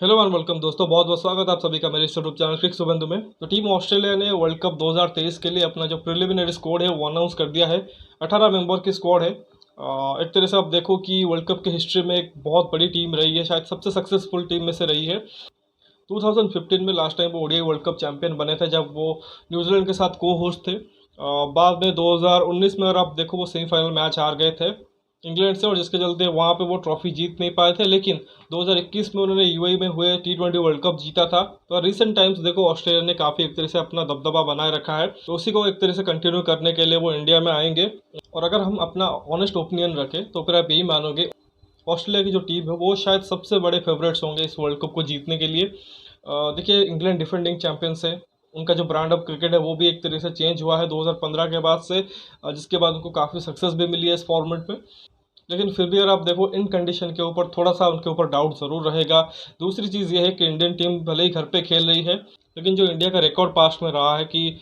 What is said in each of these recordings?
Hello and welcome दोस्तों, बहुत बहुत स्वागत है आप सभी का मेरे इस यूट्यूब चैनल क्रिक सुबंधु में। तो टीम ऑस्ट्रेलिया ने वर्ल्ड कप 2023 के लिए अपना जो प्रिलिमिनरी स्क्वाड है वो अनाउंस कर दिया है। 18 मेंबर की स्क्वाड है। एक तरह से आप देखो कि वर्ल्ड कप की हिस्ट्री में एक बहुत बड़ी टीम रही है, शायद सबसे सक्सेसफुल टीम में से रही है। 2015 में लास्ट टाइम वो ओडीआई वर्ल्ड कप चैंपियन बने थे जब वो न्यूजीलैंड के साथ को होस्ट थे। बाद में 2019 में अगर आप देखो वो सेमीफाइनल मैच हार गए थे इंग्लैंड से, और जिसके चलते वहाँ पे वो ट्रॉफी जीत नहीं पाए थे। लेकिन 2021 में उन्होंने यूएई में हुए T20 वर्ल्ड कप जीता था। तो रिसेंट टाइम्स देखो ऑस्ट्रेलिया ने काफ़ी एक तरह से अपना दबदबा बनाए रखा है, तो उसी को एक तरह से कंटिन्यू करने के लिए वो इंडिया में आएंगे। और अगर हम अपना ऑनेस्ट ओपिनियन रखें तो फिर आप यही मानोगे ऑस्ट्रेलिया की जो टीम है वो शायद सबसे बड़े फेवरेट्स होंगे इस वर्ल्ड कप को जीतने के लिए। देखिए, इंग्लैंड डिफेंडिंग चैंपियंस है। उनका जो ब्रांड ऑफ क्रिकेट है वो भी एक तरह से चेंज हुआ है 2015 के बाद से, जिसके बाद उनको काफ़ी सक्सेस भी मिली है इस फॉर्मेट में। लेकिन फिर भी अगर आप देखो इन कंडीशन के ऊपर थोड़ा सा उनके ऊपर डाउट ज़रूर रहेगा। दूसरी चीज़ ये है कि इंडियन टीम भले ही घर पे खेल रही है, लेकिन जो इंडिया का रिकॉर्ड पास्ट में रहा है कि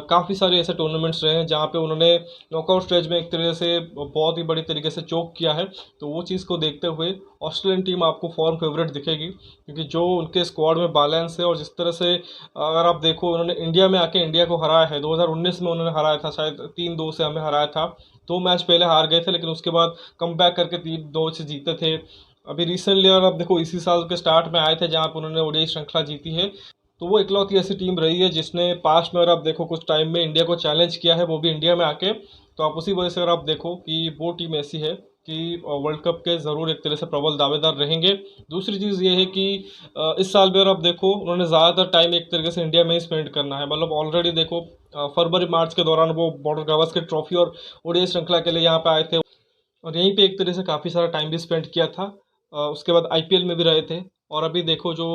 काफ़ी सारे ऐसे टूर्नामेंट्स रहे हैं जहाँ पे उन्होंने नॉकआउट स्टेज में एक तरह से बहुत ही बड़ी तरीके से चोक किया है। तो वो चीज़ को देखते हुए ऑस्ट्रेलियन टीम आपको फॉर्म फेवरेट दिखेगी, क्योंकि जो उनके स्क्वाड में बैलेंस है और जिस तरह से अगर आप देखो उन्होंने इंडिया में आके इंडिया को हराया है। 2019 में उन्होंने हराया था, शायद 3-2 से हमें हराया था। 2 मैच पहले हार गए थे लेकिन उसके बाद कम बैक करके 3-2 से जीते थे। अभी रिसेंटली अगर आप देखो इसी साल के स्टार्ट में आए थे जहाँ पर उन्होंने ओडीआई श्रृंखला जीती है। तो वो इकलौती ऐसी टीम रही है जिसने पास्ट में अगर आप देखो कुछ टाइम में इंडिया को चैलेंज किया है, वो भी इंडिया में आके। तो आप उसी वजह से अगर आप देखो कि वो टीम ऐसी है कि वर्ल्ड कप के ज़रूर एक तरह से प्रबल दावेदार रहेंगे। दूसरी चीज़ ये है कि इस साल भी अगर आप देखो उन्होंने ज़्यादातर टाइम एक तरीके से इंडिया में ही स्पेंड करना है। मतलब ऑलरेडी देखो फरवरी मार्च के दौरान वो बॉर्डर गावस्कर ट्रॉफी और ओडीआई श्रृंखला के लिए यहाँ पे आए थे, और यहीं पे एक तरह से काफ़ी सारा टाइम भी स्पेंड किया था। उसके बाद आईपीएल में भी रहे थे। और अभी देखो जो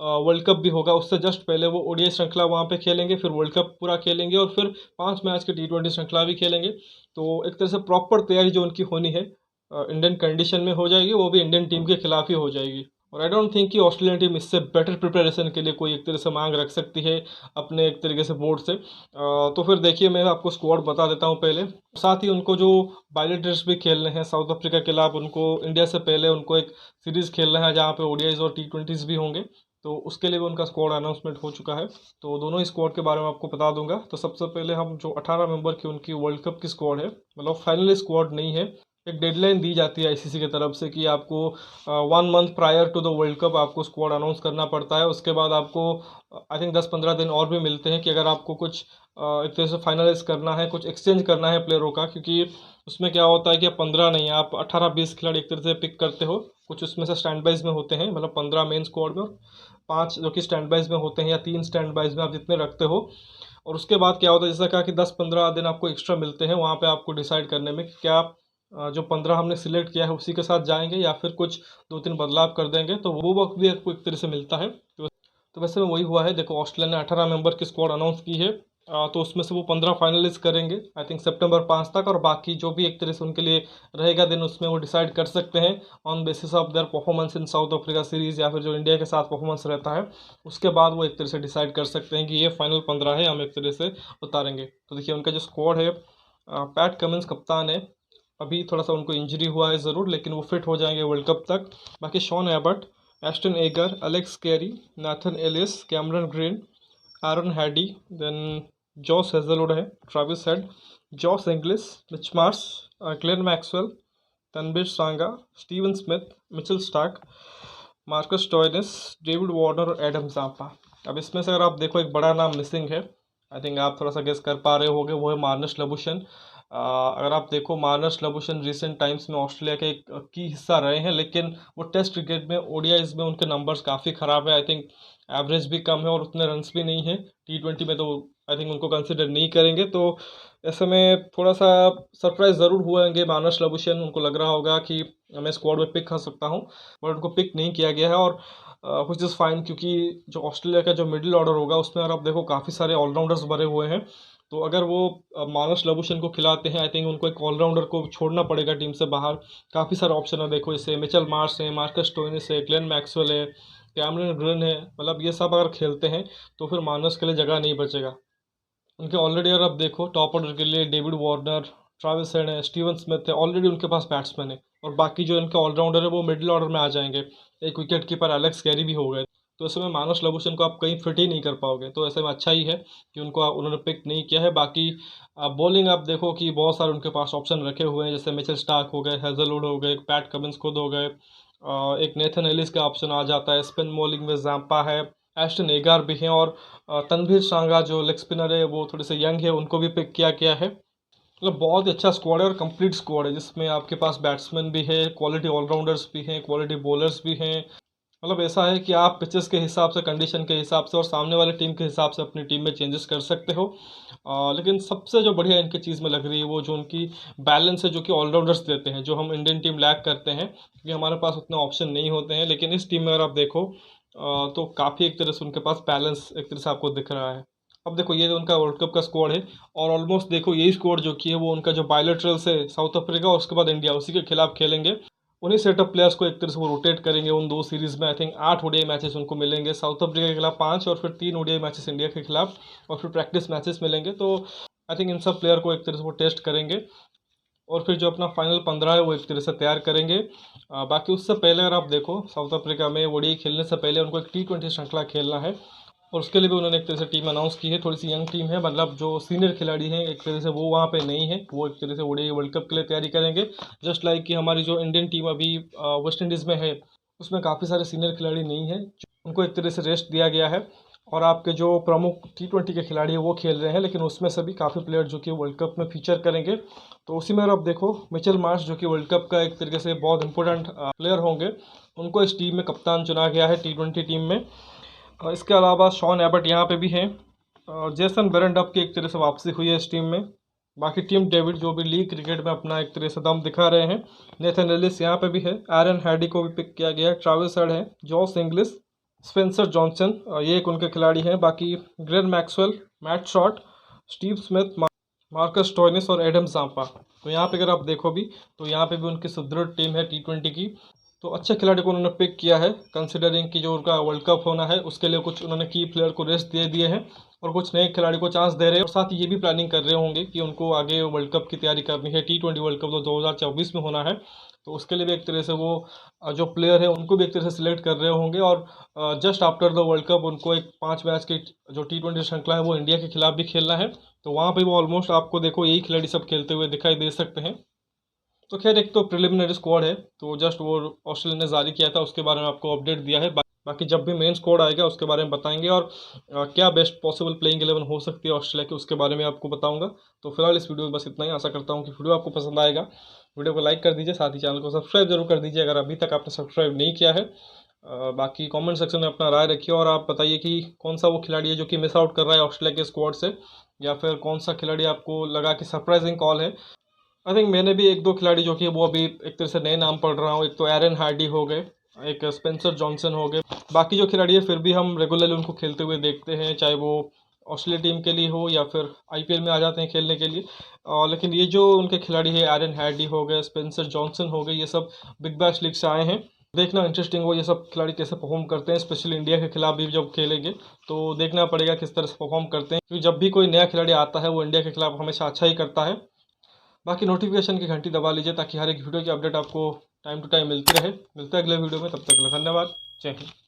वर्ल्ड कप भी होगा उससे जस्ट पहले वो ओडीआई श्रृंखला वहाँ पे खेलेंगे, फिर वर्ल्ड कप पूरा खेलेंगे और फिर 5 मैच की T20 श्रृंखला भी खेलेंगे। तो एक तरह से प्रॉपर तैयारी जो उनकी होनी है इंडियन कंडीशन में हो जाएगी, वो भी इंडियन टीम के खिलाफ ही हो जाएगी। और आई डोंट थिंक कि ऑस्ट्रेलियन टीम इससे बेटर प्रिपरेशन के लिए कोई एक तरह से मांग रख सकती है अपने एक तरीके से बोर्ड से। तो फिर देखिए, मैं आपको स्क्वाड बता देता हूँ पहले। साथ ही उनको जो बायलेटर्स भी खेलने हैं साउथ अफ्रीका के खिलाफ, उनको इंडिया से पहले उनको एक सीरीज़ खेलना है जहाँ पे ओडीआईज और T20s भी होंगे। तो उसके लिए भी उनका स्क्वाड अनाउंसमेंट हो चुका है। तो दोनों ही स्क्वाड के बारे में आपको बता दूंगा। तो सबसे पहले हम जो 18 मेंबर की उनकी वर्ल्ड कप की स्क्वाड है, मतलब फाइनल स्क्वाड नहीं है, एक डेडलाइन दी जाती है आईसीसी की तरफ से कि आपको 1 month prior to the world cup आपको स्क्वाड अनाउंस करना पड़ता है। उसके बाद आपको आई थिंक 10-15 दिन और भी मिलते हैं कि अगर आपको कुछ एक तरह से फाइनलाइज करना है, कुछ एक्सचेंज करना है प्लेयरों का, क्योंकि उसमें क्या होता है कि आप 15 नहीं, आप 18-20 खिलाड़ी एक तरह से पिक करते हो। कुछ उसमें से स्टैंड बाइज में होते हैं, मतलब 15 मेन स्क्वाड में और 5 जो कि स्टैंड बाइज में होते हैं, या 3 स्टैंड बाइज में, आप जितने रखते हो। और उसके बाद क्या होता है, जैसा कहा कि 10-15 दिन आपको एक्स्ट्रा मिलते हैं वहाँ पे आपको डिसाइड करने में कि क्या आप जो 15 हमने सिलेक्ट किया है उसी के साथ जाएंगे या फिर कुछ 2-3 बदलाव कर देंगे। तो वो वक्त भी आपको एक तरह से मिलता है। तो वैसे में वही हुआ है। देखो ऑस्ट्रेलिया ने 18 मेंबर की स्क्वाड अनाउंस की है। तो उसमें से वो 15 फाइनलिस्ट करेंगे आई थिंक सितंबर 5 तक, और बाकी जो भी एक तरह से उनके लिए रहेगा दिन उसमें वो डिसाइड कर सकते हैं on basis of their performance in south Africa series, या फिर जो इंडिया के साथ परफॉर्मेंस रहता है उसके बाद वो एक तरह से डिसाइड कर सकते हैं कि ये फाइनल 15 है, हम एक तरह से उतारेंगे। तो देखिए उनका जो स्क्वाड है, पैट कमिंस कप्तान है। अभी थोड़ा सा उनको इंजरी हुआ है ज़रूर, लेकिन वो फिट हो जाएंगे वर्ल्ड कप तक। बाकी Sean Abbott, Ashton Agar, Alex Carey, Nathan Ellis, Cameron Green, Aaron Hardie, then Josh Hazlewood है, Travis Head, Josh Inglis, Mitch Marsh, Glenn Maxwell, Tanveer Sangha, Steven Smith, Mitchell Starc, Marcus Stoinis, David Warner और Adam Zampa. अब इसमें से अगर आप देखो एक बड़ा नाम मिसिंग है, आई थिंक आप थोड़ा सा गेस कर पा रहे होगे, वो है मार्नस लबुशन। अगर आप देखो मार्नस लबुशन रिसेंट टाइम्स में ऑस्ट्रेलिया के एक की हिस्सा रहे हैं, लेकिन वो टेस्ट क्रिकेट में ओडीआईज में उनके नंबर्स काफ़ी ख़राब है। आई थिंक एवरेज भी कम है और उतने रन्स भी नहीं है। T20 में तो आई थिंक उनको कंसिडर नहीं करेंगे। तो ऐसे में थोड़ा सा सरप्राइज ज़रूर हुएंगे मानस लबुशन। उनको लग रहा होगा कि मैं स्क्वाड में पिक कर सकता हूँ, बट उनको पिक नहीं किया गया है। और विच इज़ फाइन, क्योंकि जो ऑस्ट्रेलिया का जो मिडिल ऑर्डर होगा उसमें अगर आप देखो काफ़ी सारे ऑलराउंडर्स भरे हुए हैं। तो अगर वो मानस लबुशन को खिलाते हैं, आई थिंक उनको एक ऑलराउंडर को छोड़ना पड़ेगा टीम से बाहर। काफ़ी सारे ऑप्शन है देखो, जैसे मिचेल मार्श है, मार्कस टोइनिस है, ग्लेन मैक्सवेल है, कैमरन ग्रीन है। मतलब ये सब अगर खेलते हैं तो फिर मानस के लिए जगह नहीं बचेगा उनके। ऑलरेडी अगर आप देखो टॉप ऑर्डर के लिए डेविड वार्नर, ट्रेविस हेड है, स्टीवन स्मिथ है, ऑलरेडी उनके पास बैट्समैन है। और बाकी जो इनके ऑलराउंडर है वो मिडिल ऑर्डर में आ जाएंगे। एक विकेट कीपर एलेक्स कैरी भी हो गए, तो ऐसे में मानुष लबुशन को आप कहीं फिट ही नहीं कर पाओगे। तो ऐसे में अच्छा ही है कि उन्होंने पिक नहीं किया है। बाकी बॉलिंग आप देखो कि बहुत सारे उनके पास ऑप्शन रखे हुए हैं, जैसे मिचेल स्टार्क हो गए, हेजलवुड हो गए, पैट कमिंस खुद हो गए, एक नेथन एलिस का ऑप्शन आ जाता है। स्पिन बॉलिंग में जाम्पा है, एस्टन एगार भी हैं, और तनवीर सांगा जो लेग स्पिनर है वो थोड़े से यंग है, उनको भी पिक किया गया है। मतलब बहुत ही अच्छा स्क्वाड है और कंप्लीट स्क्वाड है, जिसमें आपके पास बैट्समैन भी है, क्वालिटी ऑलराउंडर्स भी हैं, क्वालिटी बॉलर्स भी हैं। मतलब ऐसा है कि आप पिचेस के हिसाब से, कंडीशन के हिसाब से और सामने वाले टीम के हिसाब से अपनी टीम में चेंजेस कर सकते हो। लेकिन सबसे जो बढ़िया इनकी चीज़ में लग रही है वो जो उनकी बैलेंस है, जो कि ऑलराउंडर्स देते हैं, जो हम इंडियन टीम लैक करते हैं क्योंकि हमारे पास उतने ऑप्शन नहीं होते हैं। लेकिन इस टीम में अगर आप देखो तो काफ़ी एक तरह से उनके पास बैलेंस एक तरह से आपको दिख रहा है। अब देखो ये उनका वर्ल्ड कप का स्क्वाड है, और ऑलमोस्ट देखो यही स्क्वाड जो कि है वो उनका जो बायलैटरल से साउथ अफ्रीका और उसके बाद इंडिया, उसी के खिलाफ खेलेंगे। उन्हीं सेटअप प्लेयर्स को एक तरह से वो रोटेट करेंगे उन दो सीरीज़ में। आई थिंक 8 ओडीआई मैचेस उनको मिलेंगे, साउथ अफ्रीका के खिलाफ 5 और फिर 3 ओडीआई मैचेस इंडिया के खिलाफ, और फिर प्रैक्टिस मैचेस मिलेंगे। तो आई थिंक इन सब प्लेयर को एक तरह से वो टेस्ट करेंगे, और फिर जो अपना फाइनल 15 है वो एक तरह से तैयार करेंगे। बाकी उससे पहले अगर आप देखो, साउथ अफ्रीका में ओडीआई खेलने से पहले उनको एक T20 श्रृंखला खेलना है, और उसके लिए भी उन्होंने एक तरह से टीम अनाउंस की है। थोड़ी सी यंग टीम है, मतलब जो सीनियर खिलाड़ी हैं एक तरह से वो वहाँ पे नहीं है, वो एक तरह से ओडीआई वर्ल्ड कप के लिए तैयारी करेंगे। जस्ट लाइक कि हमारी जो इंडियन टीम अभी वेस्ट इंडीज़ में है, उसमें काफ़ी सारे सीनियर खिलाड़ी नहीं हैं, उनको एक तरह से रेस्ट दिया गया है। और आपके जो प्रमुख T20 के खिलाड़ी हैं वो खेल रहे हैं, लेकिन उसमें से भी काफ़ी प्लेयर जो कि वर्ल्ड कप में फीचर करेंगे। तो उसी में अगर आप देखो, मिचेल मार्श जो कि वर्ल्ड कप का एक तरीके से बहुत इंपॉर्टेंट प्लेयर होंगे, उनको इस टीम में कप्तान चुना गया है T20 टीम में। इसके अलावा शॉन एबट यहाँ पे भी हैं, और जेसन बेरेंडअप की एक तरह से वापसी हुई है इस टीम में। बाकी टीम डेविड जो भी लीग क्रिकेट में अपना एक तरह से दम दिखा रहे हैं। नेथन एलिस यहाँ पे भी है, एरन हैडी को भी पिक किया गया है, ट्रैविस हेड है, जॉस इंग्लिश, स्पेंसर जॉनसन, ये एक उनके खिलाड़ी हैं। बाकी Glenn Maxwell, Matt Short, Steve Smith, Marcus टॉयनिस और एडम जाम्पा। तो यहाँ पे अगर आप देखो भी, तो यहाँ पे भी उनकी सुदृढ़ टीम है T20 की। तो अच्छे खिलाड़ी को उन्होंने पिक किया है, कंसिडरिंग कि जो उनका वर्ल्ड कप होना है उसके लिए कुछ उन्होंने की प्लेयर को रेस्ट दे दिए हैं, और कुछ नए खिलाड़ी को चांस दे रहे हैं। और साथ ही ये भी प्लानिंग कर रहे होंगे कि उनको आगे वर्ल्ड कप की तैयारी करनी है। T20 वर्ल्ड कप तो 2024 में होना है, तो उसके लिए भी एक तरह से वो जो प्लेयर है उनको भी एक तरह से सिलेक्ट कर रहे होंगे। और just after the world cup उनको एक 5 मैच की जो T20 श्रृंखला है वो इंडिया के खिलाफ भी खेलना है। तो वहाँ पे वो ऑलमोस्ट आपको देखो यही खिलाड़ी सब खेलते हुए दिखाई दे सकते हैं। तो खैर एक तो प्रिलिमिनरी स्क्वाड है, तो जस्ट वो ऑस्ट्रेलिया ने जारी किया था, उसके बारे में आपको अपडेट दिया है। बाकी जब भी मेन स्क्वाड आएगा उसके बारे में बताएंगे, और क्या बेस्ट पॉसिबल प्लेइंग 11 हो सकती है ऑस्ट्रेलिया की, उसके बारे में आपको बताऊंगा। तो फिलहाल इस वीडियो में बस इतना ही। आशा करता हूँ कि वीडियो आपको पसंद आएगा। वीडियो को लाइक कर दीजिए, साथ ही चैनल को सब्सक्राइब जरूर कर दीजिए अगर अभी तक आपने सब्सक्राइब नहीं किया है। बाकी कमेंट सेक्शन में अपना राय रखिए, और आप बताइए कि कौन सा वो खिलाड़ी है जो कि मिस आउट कर रहा है ऑस्ट्रेलिया के स्क्वाड से, या फिर कौन सा खिलाड़ी आपको लगा कि सरप्राइजिंग कॉल है। आई थिंक मैंने भी एक दो खिलाड़ी जो कि वो अभी एक तरह से नए नाम पढ़ रहा हूँ। एक तो एरन हार्डी हो गए, एक स्पेंसर जॉनसन हो गए। बाकी जो खिलाड़ी है फिर भी हम रेगुलरली उनको खेलते हुए देखते हैं, चाहे वो ऑस्ट्रेलिया टीम के लिए हो या फिर आईपीएल में आ जाते हैं खेलने के लिए। लेकिन ये जो उनके खिलाड़ी है, एरन हार्डी हो गए, स्पेंसर जॉनसन हो गए, ये सब बिग बैश लीग से आए हैं। देखना इंटरेस्टिंग हो ये सब खिलाड़ी कैसे परफॉर्म करते हैं, स्पेशली इंडिया के खिलाफ भी जब खेलेंगे तो देखना पड़ेगा किस तरह से परफॉर्म करते हैं, क्योंकि जब भी कोई नया खिलाड़ी आता है वो इंडिया के खिलाफ हमेशा अच्छा ही करता है। बाकी नोटिफिकेशन की घंटी दबा लीजिए ताकि हर एक वीडियो की अपडेट आपको टाइम टू टाइम मिलती रहे। मिलते हैं अगले वीडियो में, तब तक के लिए धन्यवाद। जय हिंद।